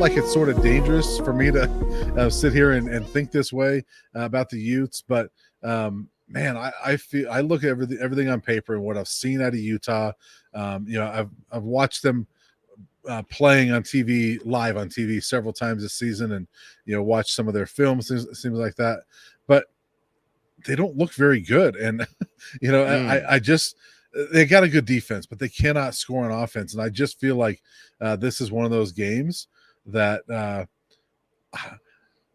like it's sort of dangerous for me to sit here and think this way about the Utes, but man, I feel I look at everything on paper and what I've seen out of Utah. I've watched them playing on TV, live on TV several times this season, and watch some of their films, things like that. But they don't look very good, and I just they got a good defense, but they cannot score on offense, and I just feel like this is one of those games that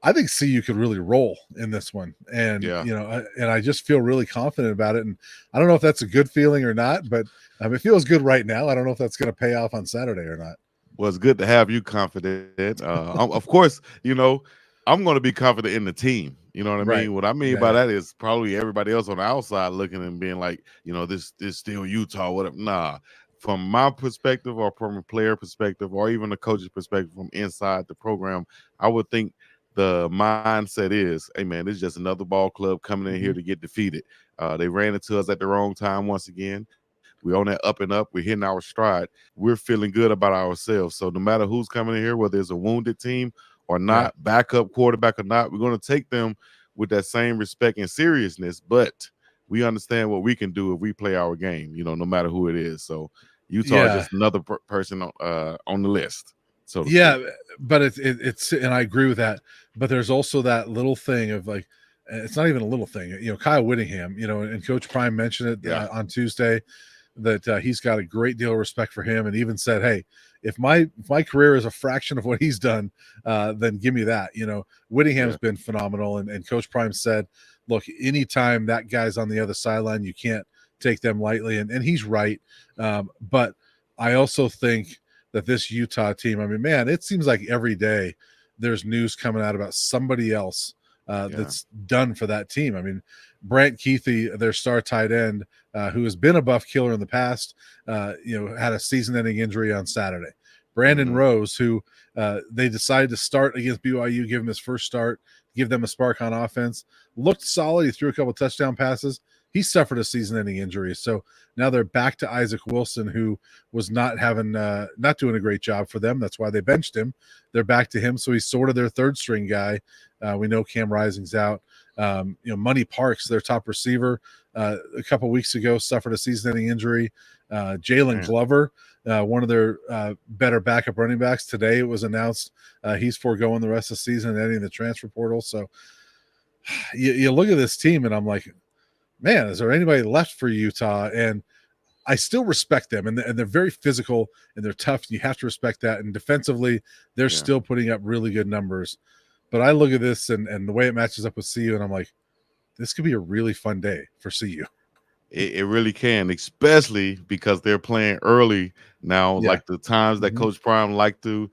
I think CU could really roll in this one, and and I just feel really confident about it. And I don't know if that's a good feeling or not, but it feels good right now. I don't know if that's going to pay off on Saturday or not. Well, it's good to have you confident. Of course, I'm going to be confident in the team. You know what I mean? What I mean by that is probably everybody else on the outside looking and being like, this still Utah, whatever. Nah, from my perspective or from a player perspective or even a coach's perspective from inside the program, I would think the mindset is, hey, man, this is just another ball club coming in here to get defeated. They ran into us at the wrong time once again. We're on that up and up. We're hitting our stride. We're feeling good about ourselves. So no matter who's coming in here, whether it's a wounded team or not, backup quarterback or not, we're going to take them with that same respect and seriousness. But we understand what we can do if we play our game, no matter who it is. So Utah is just another person on the list. So but it's and I agree with that. But there's also that little thing of like, it's not even a little thing. Kyle Whittingham, and Coach Prime mentioned it on Tuesday, that he's got a great deal of respect for him, and even said, hey, if my career is a fraction of what he's done, then give me that. Whittingham's been phenomenal, and Coach Prime said, look, anytime that guy's on the other sideline, you can't take them lightly, and he's right. But I also think that this Utah team, I mean, man, it seems like every day there's news coming out about somebody else that's done for that team. I mean, Brant Keithy, their star tight end, who has been a buff killer in the past, had a season-ending injury on Saturday. Brandon Rose, who they decided to start against BYU, give him his first start, give them a spark on offense, looked solid. He threw a couple touchdown passes. He suffered a season-ending injury. So now they're back to Isaac Wilson, who was not doing a great job for them. That's why they benched him. They're back to him. So he's sort of their third-string guy. We know Cam Rising's out. Money Parks, their top receiver, a couple weeks ago suffered a season-ending injury. Jalen Glover, one of their better backup running backs, today it was announced he's foregoing the rest of the season and ending the transfer portal. So you look at this team, and I'm like, man, is there anybody left for Utah? And I still respect them, and they're very physical, and they're tough. You have to respect that. And defensively, they're still putting up really good numbers. But I look at this and the way it matches up with CU, and I'm like, this could be a really fun day for CU. It really can, especially because they're playing early now, like the times that Coach Prime like to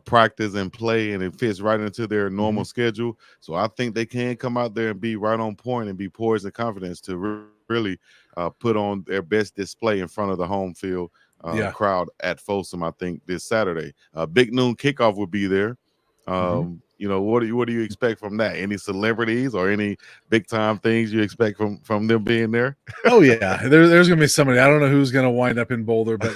practice and play, and it fits right into their normal schedule. So I think they can come out there and be right on point and be poised and confidence to really put on their best display in front of the home field crowd at Folsom, I think, this Saturday. Big noon kickoff will be there. What do you expect from that? Any celebrities or any big time things you expect from them being there? Oh yeah, there's going to be somebody. I don't know who's going to wind up in Boulder, but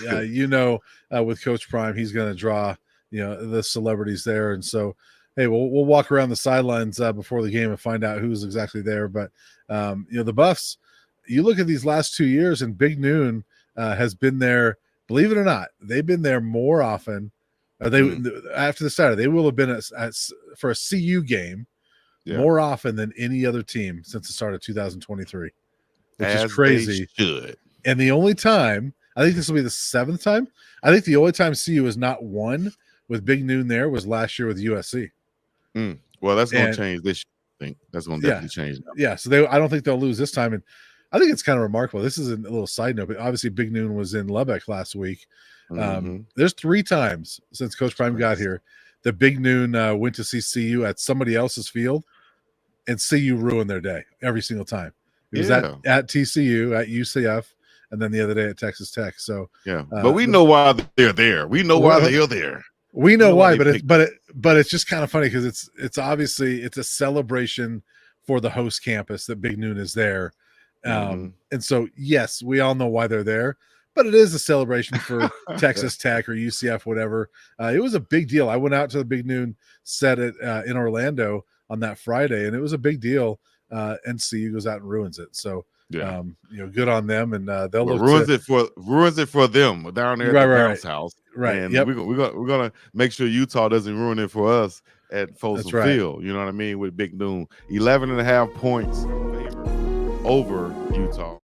with Coach Prime, he's going to draw the celebrities there, and so hey, we'll walk around the sidelines before the game and find out who's exactly there. But the Buffs, you look at these last 2 years, and Big Noon has been there. Believe it or not, they've been there more often. After the Saturday, they will have been for a CU game more often than any other team since the start of 2023, which is crazy. And the only time, I think this will be the 7th time, I think the only time CU has not won with Big Noon there was last year with USC. Well, that's going to change this year. I think that's going to definitely change now. Yeah, so I don't think they'll lose this time. And I think it's kind of remarkable. This is a little side note, but obviously Big Noon was in Lubbock last week. There's 3 times since Coach Prime got here that Big Noon went to see CU at somebody else's field, and CU ruined their day every single time. It was at TCU, at UCF, and then the other day at Texas Tech. So but we know why they're there. We know why they're there. We know why, but it's just kind of funny because it's obviously it's a celebration for the host campus that Big Noon is there. And so yes, we all know why they're there. but it is a celebration for Texas Tech or UCF, whatever. It was a big deal. I went out to the Big Noon set in Orlando on that Friday, and it was a big deal. NCU goes out and ruins it. So good on them, and they'll look ruins it for them down there at the bounce house. Right. And yep. we're gonna make sure Utah doesn't ruin it for us at Folsom Field. You know what I mean? With Big Noon, 11.5 points over Utah.